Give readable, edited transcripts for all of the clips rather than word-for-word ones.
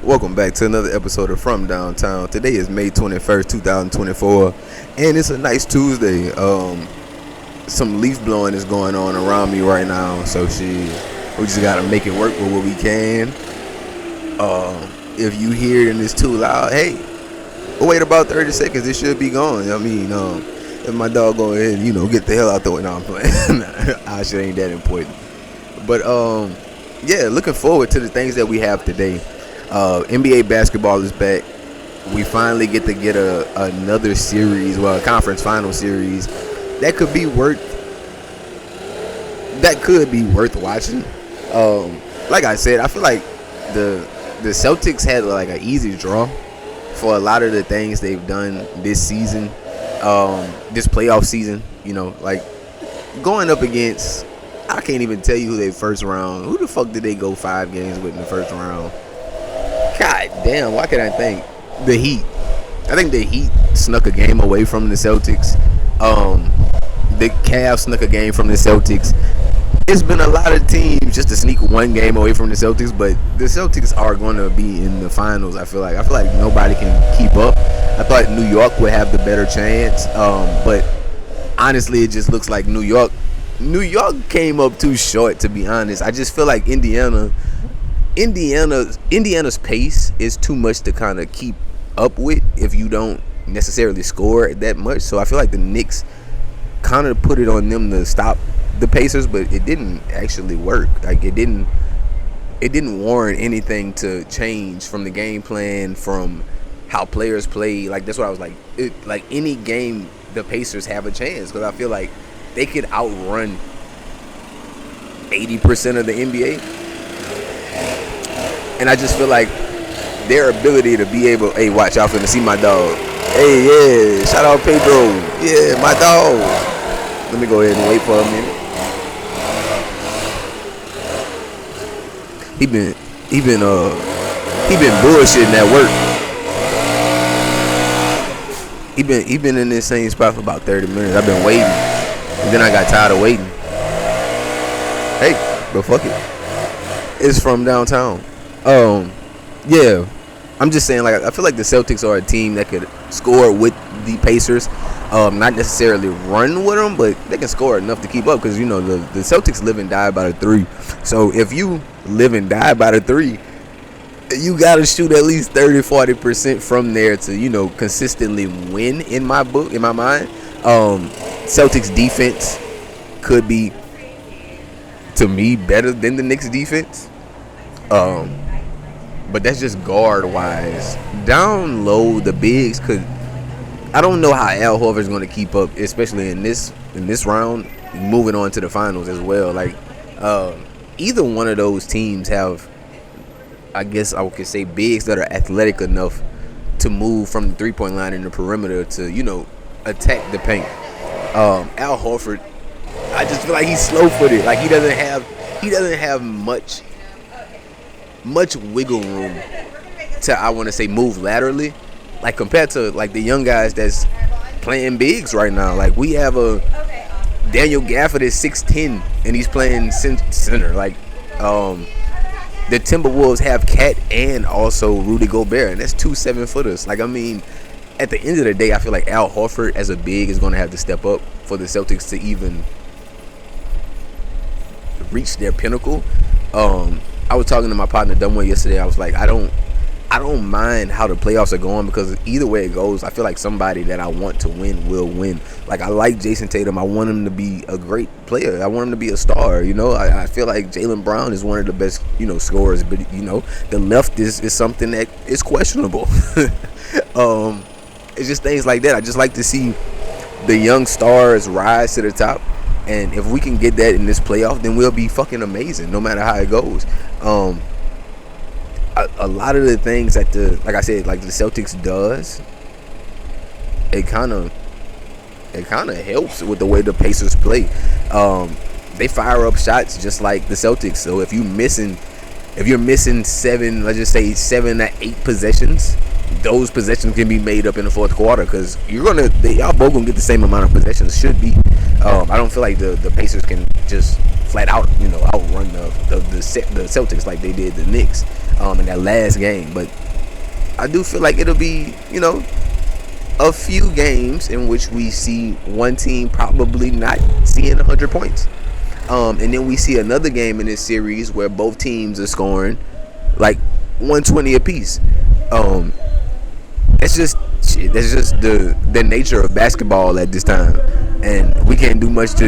Welcome back to another episode of From Downtown. Today is May 21st, 2024, and it's a nice Tuesday. Some leaf blowing is going on around me right now, so we just gotta make it work with what we can. If you hear it and it's too loud, hey, wait about 30 seconds, it should be gone. I mean, if my dog go ahead and, get the hell out the way. No, I'm playing. Our shit ain't that important. But, yeah, looking forward to the things that we have today. NBA basketball is back. We finally get another series, a conference final series that could be worth watching. Like I said, I feel like the Celtics had like an easy draw for a lot of the things they've done this season, this playoff season. Like going up against, I can't even tell you who they first round. Who the fuck did they go 5 games with in the first round? God damn, why can't I think? The Heat. I think the Heat snuck a game away from the Celtics. The Cavs snuck a game from the Celtics. It's been a lot of teams just to sneak one game away from the Celtics, but the Celtics are going to be in the finals. I feel like nobody can keep up. I thought New York would have the better chance, but honestly, it just looks like New York came up too short, to be honest. I just feel like Indiana's pace is too much to kind of keep up with if you don't necessarily score that much. So I feel like the Knicks kind of put it on them to stop the Pacers, but it didn't actually work. Like it didn't warrant anything to change from the game plan, from how players play. Like that's what I was like. Like any game, the Pacers have a chance because I feel like they could outrun 80% of the NBA. And I just feel like their ability to be able, hey, watch out for to see my dog. Hey, yeah, shout out Pedro. Yeah, my dog. Let me go ahead and wait for a minute. He been bullshitting at work. He been in this same spot for about 30 minutes. I've been waiting, and then I got tired of waiting. Hey, but fuck it. It's From Downtown. Yeah, I'm just saying, like, I feel like the Celtics are a team that could score with the Pacers. Not necessarily run with them, but they can score enough to keep up because, the Celtics live and die by the 3. So if you live and die by the 3, you got to shoot at least 30-40% from there to, consistently win in my mind. Celtics defense could be, to me, better than the Knicks defense. But that's just guard-wise. Down low, the bigs could. I don't know how Al Horford's going to keep up, especially in this round, moving on to the finals as well. Like, either one of those teams have, I guess I could say, bigs that are athletic enough to move from the three-point line in the perimeter to, attack the paint. Al Horford, I just feel like he's slow-footed. Like he doesn't have much wiggle room to, I want to say, move laterally, like compared to like the young guys that's playing bigs right now. Like we have a Daniel Gafford is 6'10" and he's playing center. Like the Timberwolves have Cat and also Rudy Gobert, and that's 2 7-footers. Like, I mean, at the end of the day, I feel like Al Horford as a big is going to have to step up for the Celtics to even reach their pinnacle. I was talking to my partner Dunway yesterday. I was like, I don't mind how the playoffs are going because either way it goes, I feel like somebody that I want to win will win. Like, I like Jason Tatum. I want him to be a great player. I want him to be a star. I feel like Jaylen Brown is one of the best, scorers. But the left is something that is questionable. It's just things like that. I just like to see the young stars rise to the top. And if we can get that in this playoff, then we'll be fucking amazing, no matter how it goes. A lot of the things that the Celtics does, it kind of helps with the way the Pacers play. They fire up shots just like the Celtics. So if you're missing 7, let's just say 7 to 8 possessions, those possessions can be made up in the fourth quarter because y'all both gonna get the same amount of possessions. Should be. I don't feel like the Pacers can just flat out outrun the Celtics like they did the Knicks. in that last game. But I do feel like it'll be, a few games in which we see one team probably not seeing 100 points. And then we see another game in this series where both teams are scoring like 120 apiece. That's just the nature of basketball at this time, and we can't do much to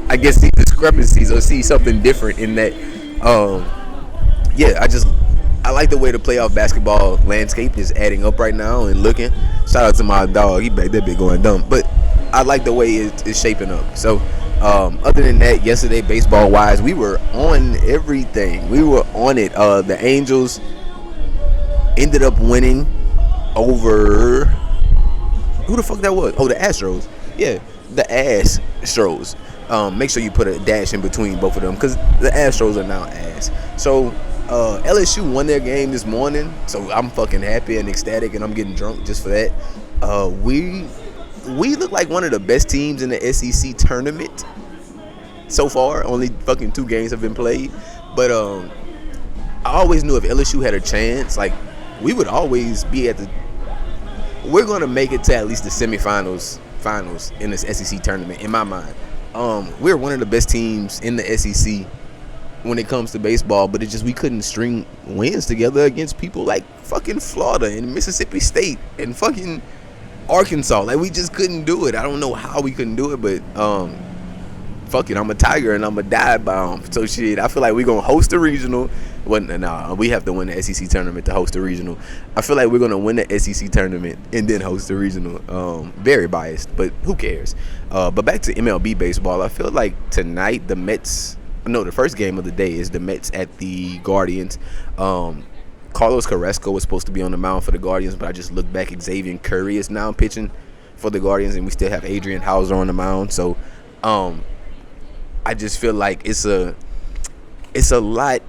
I guess see discrepancies or see something different in that. I like the way the playoff basketball landscape is adding up right now and looking. Shout out to my dog, he back that bit going dumb, but I like the way it's shaping up. So other than that, yesterday baseball wise, we were on everything. We were on it. The Angels ended up winning over who the fuck that was? Oh, the Astros. Yeah, the Astros. Make sure you put a dash in between both of them because the Astros are now ass. So LSU won their game this morning, so I'm fucking happy and ecstatic, and I'm getting drunk just for that. We look like one of the best teams in the SEC tournament so far. Only fucking 2 games have been played, but I always knew if LSU had a chance, like we would always be at the. We're gonna make it to at least the semifinals, finals in this SEC tournament. In my mind, we're one of the best teams in the SEC when it comes to baseball, but it's just we couldn't string wins together against people like fucking Florida and Mississippi State and fucking Arkansas. Like we just couldn't do it. I don't know how we couldn't do it, but fuck it, I'm a Tiger and I'm a dive bomb. So shit, I feel like we're gonna host the regional. We have to win the SEC tournament to host the regional. I feel like we're gonna win the SEC tournament and then host the regional. Very biased, but who cares? But back to MLB baseball, I feel like tonight the first game of the day is the Mets at the Guardians. Carlos Carrasco was supposed to be on the mound for the Guardians, but I just looked back. Xavier Curry is now pitching for the Guardians, and we still have Adrian Hauser on the mound. So, I just feel like it's a lot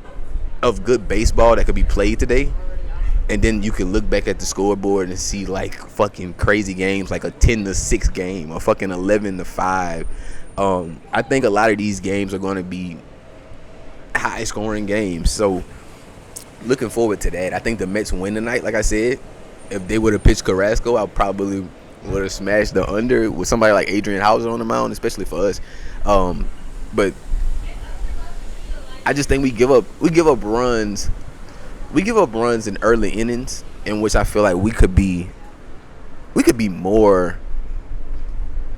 of good baseball that could be played today, and then you can look back at the scoreboard and see like fucking crazy games, like a 10-6 game, or fucking 11-5. I think a lot of these games are going to be high-scoring games. So, looking forward to that. I think the Mets win tonight. Like I said, if they would have pitched Carrasco, I probably would have smashed the under with somebody like Adrian Hauser on the mound, especially for us. But I just think we give up runs. We give up runs in early innings in which I feel like we could be more.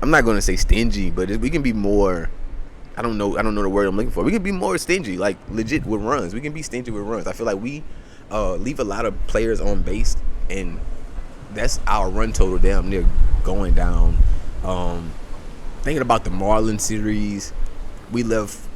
I'm not going to say stingy, but we can be more. I don't know the word I'm looking for. We can be more stingy, like legit with runs. We can be stingy with runs. I feel like we leave a lot of players on base, and that's our run total damn near going down. Thinking about the Marlins series, we left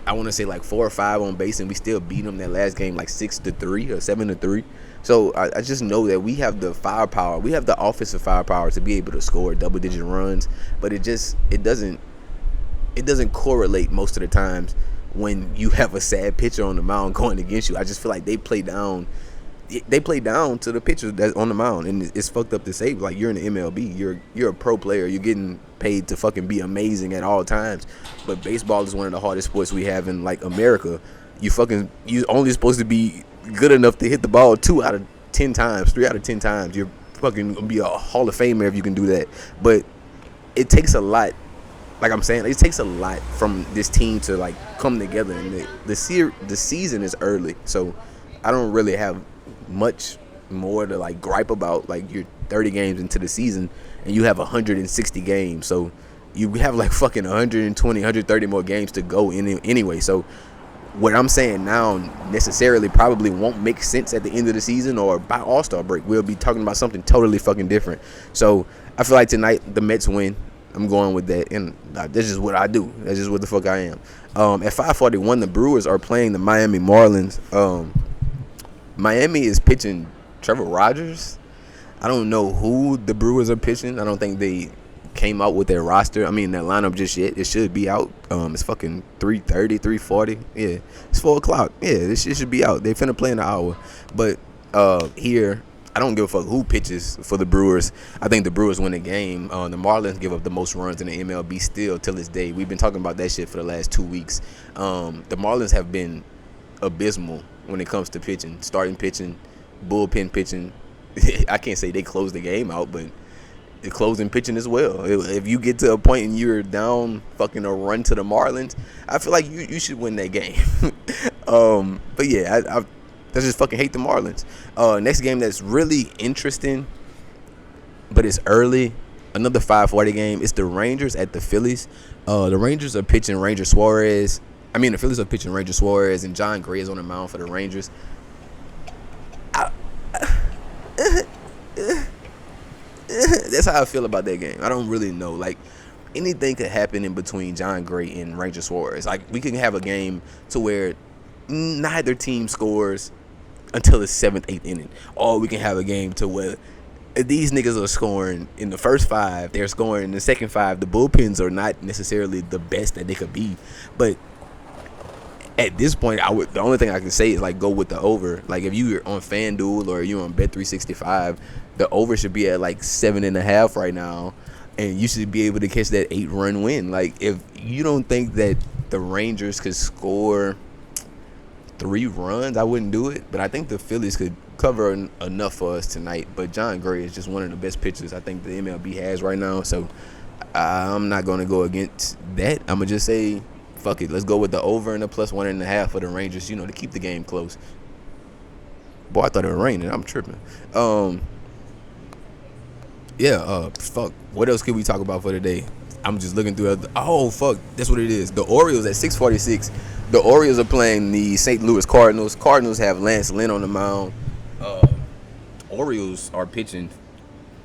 I want to say like 4 or 5 on base, and we still beat them that last game like 6-3 or 7-3. So I just know that we have the firepower. We have the offensive firepower to be able to score double-digit runs, but it doesn't correlate most of the times when you have a sad pitcher on the mound going against you. I just feel like they play down to the pitchers that's on the mound, and it's fucked up to say. Like, you're in the MLB, you're a pro player, you're getting paid to fucking be amazing at all times. But baseball is one of the hardest sports we have in like America. You only supposed to be good enough to hit the ball 2 out of 10 times, 3 out of 10 times. You're fucking gonna be a Hall of Famer if you can do that. But it takes a lot. Like I'm saying, it takes a lot from this team to like come together, and the season is early, so I don't really have much more to like gripe about. Like, you're 30 games into the season and you have 160 games, so you have like fucking 120, 130 more games to go anyway. So what I'm saying now necessarily probably won't make sense at the end of the season or by All-Star break. We'll be talking about something totally fucking different. So I feel like tonight the Mets win. I'm going with that, and that's just what I do. That's just what the fuck I am. At 5:41, the Brewers are playing the Miami Marlins. Miami is pitching Trevor Rogers. I don't know who the Brewers are pitching. I don't think they came out with their roster. I mean, their lineup just yet. It should be out. It's fucking 3:30, 3:40. Yeah, it's 4 o'clock. Yeah, this shit should be out. They finna play in an hour. But here, I don't give a fuck who pitches for the Brewers. I think the Brewers win the game. The Marlins give up the most runs in the MLB still till this day. We've been talking about that shit for the last 2 weeks. The Marlins have been abysmal when it comes to pitching, starting pitching, bullpen pitching. I can't say they close the game out, but the closing pitching as well. If you get to a point and you're down fucking a run to the Marlins, I feel like you should win that game. But yeah, I just fucking hate the Marlins. Next game that's really interesting, but it's early. Another 5:40 game. It's the Rangers at the Phillies. The Rangers are pitching the Phillies are pitching Ranger Suarez, and John Gray is on the mound for the Rangers. That's how I feel about that game. I don't really know. Like, anything could happen in between John Gray and Ranger Suarez. Like, we can have a game to where neither team scores until the 7th, 8th inning. Or we can have a game to where these niggas are scoring in the first 5. They're scoring in the second 5. The bullpens are not necessarily the best that they could be. But at this point, the only thing I can say is, like, go with the over. Like, if you're on FanDuel or you're on Bet365, the over should be at, like, 7.5 right now. And you should be able to catch that 8-run win. Like, if you don't think that the Rangers could score 3 runs, I wouldn't do it. But I think the Phillies could cover enough for us tonight. But John Gray is just one of the best pitchers I think the MLB has right now. So I'm not going to go against that. I'm going to just say, fuck it. Let's go with the over and the plus 1.5 for the Rangers, to keep the game close. Boy, I thought it was raining. I'm tripping. Fuck. What else can we talk about for today? I'm just looking through. Fuck. That's what it is. The Orioles at 6:46. The Orioles are playing the St. Louis Cardinals. Cardinals have Lance Lynn on the mound. Orioles are pitching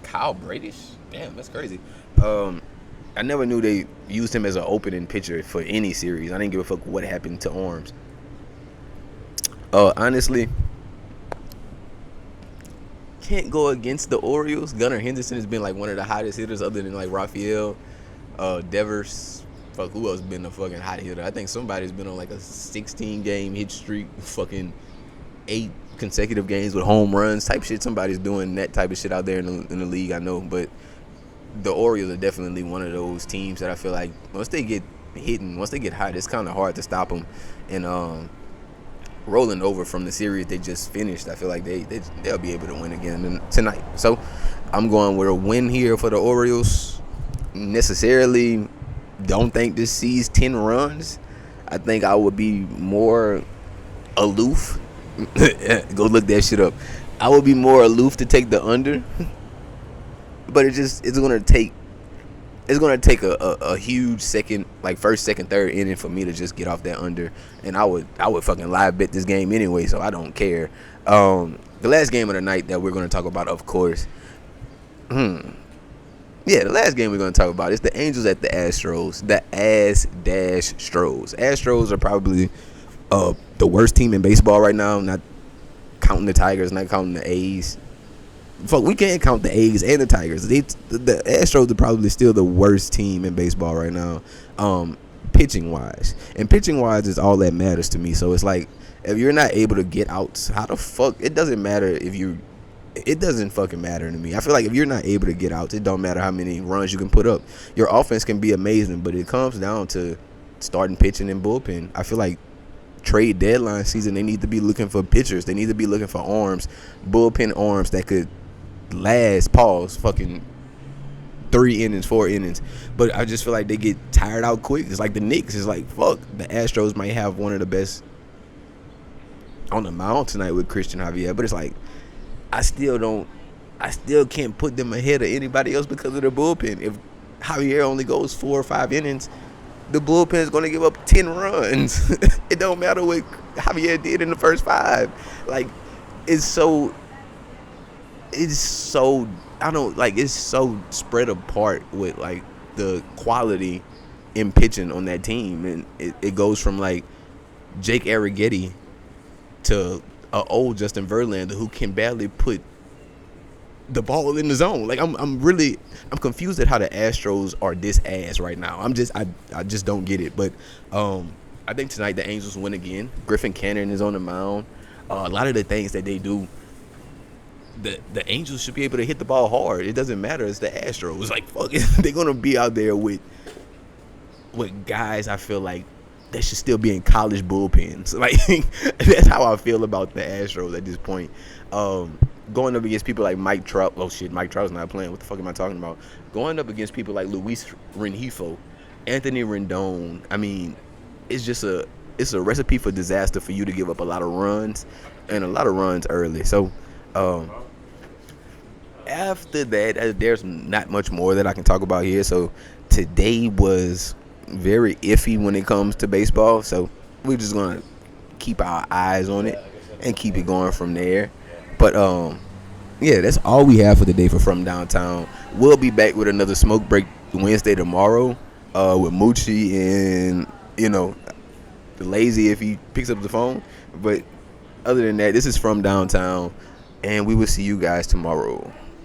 Kyle Bradish. Damn, that's crazy. I never knew they used him as an opening pitcher for any series. I didn't give a fuck what happened to Arms. Honestly, can't go against the Orioles. Gunnar Henderson has been like one of the hottest hitters other than like Rafael, Devers. Fuck, who else been a fucking hot hitter? I think somebody's been on like a 16-game hit streak, fucking 8 consecutive games with home runs type shit. Somebody's doing that type of shit out there in the league, I know. But the Orioles are definitely one of those teams that I feel like once they get hitting, once they get hot, it's kind of hard to stop them. And rolling over from the series they just finished, I feel like they'll be able to win again tonight. So I'm going with a win here for the Orioles. Necessarily don't think this sees 10 runs. I think I would be more aloof. Go look that shit up. I would be more aloof to take the under. But it's gonna take a huge second, like first, second, third inning for me to just get off that under. And I would fucking live bet this game anyway, so I don't care. The last game of the night that we're gonna talk about, of course. Yeah, the last game we're going to talk about is the Angels at the Astros. The Astros. Astros are probably the worst team in baseball right now, not counting the Tigers, not counting the A's. Fuck, we can't count the A's and the Tigers. The Astros are probably still the worst team in baseball right now, pitching-wise. And pitching-wise is all that matters to me. So it's like, if you're not able to get outs, how the fuck? It doesn't matter if you... It doesn't fucking matter to me. I feel like if you're not able to get out, it don't matter how many runs you can put up. Your offense can be amazing, but it comes down to starting pitching and bullpen. I feel like trade deadline season, they need to be looking for pitchers. They need to be looking for arms, bullpen arms that could last, fucking 3 innings, 4 innings. But I just feel like they get tired out quick. It's like the Knicks. It's like, fuck, the Astros might have one of the best on the mound tonight with Christian Javier, but it's like, I still can't put them ahead of anybody else because of the bullpen. If Javier only goes 4 or 5 innings, the bullpen is going to give up 10 runs. It don't matter what Javier did in the first 5. Like, it's so spread apart with like the quality in pitching on that team, and it goes from like Jake Arrighetti to old Justin Verlander who can barely put the ball in the zone. Like I'm confused at how the Astros are this ass right now. I just don't get it. But I think tonight the Angels win again. Griffin Cannon is on the mound. A lot of the things that they do, the Angels should be able to hit the ball hard. It doesn't matter. It's the Astros. Like, fuck it. They're gonna be out there with guys I feel like that should still be in college bullpens. Like that's how I feel about the Astros at this point. Going up against people like Mike Trout. Oh shit, Mike Trout's not playing. What the fuck am I talking about? Going up against people like Luis Rengifo, Anthony Rendon. I mean, it's a recipe for disaster for you to give up a lot of runs and a lot of runs early. So after that, there's not much more that I can talk about here. So today was very iffy when it comes to baseball. So we're just gonna keep our eyes on it and keep it going from there. But yeah, that's all we have for today for From Downtown. We'll be back with another smoke break Wednesday tomorrow with Moochie and the lazy if he picks up the phone. But other than that, this is From Downtown, and we will see you guys tomorrow.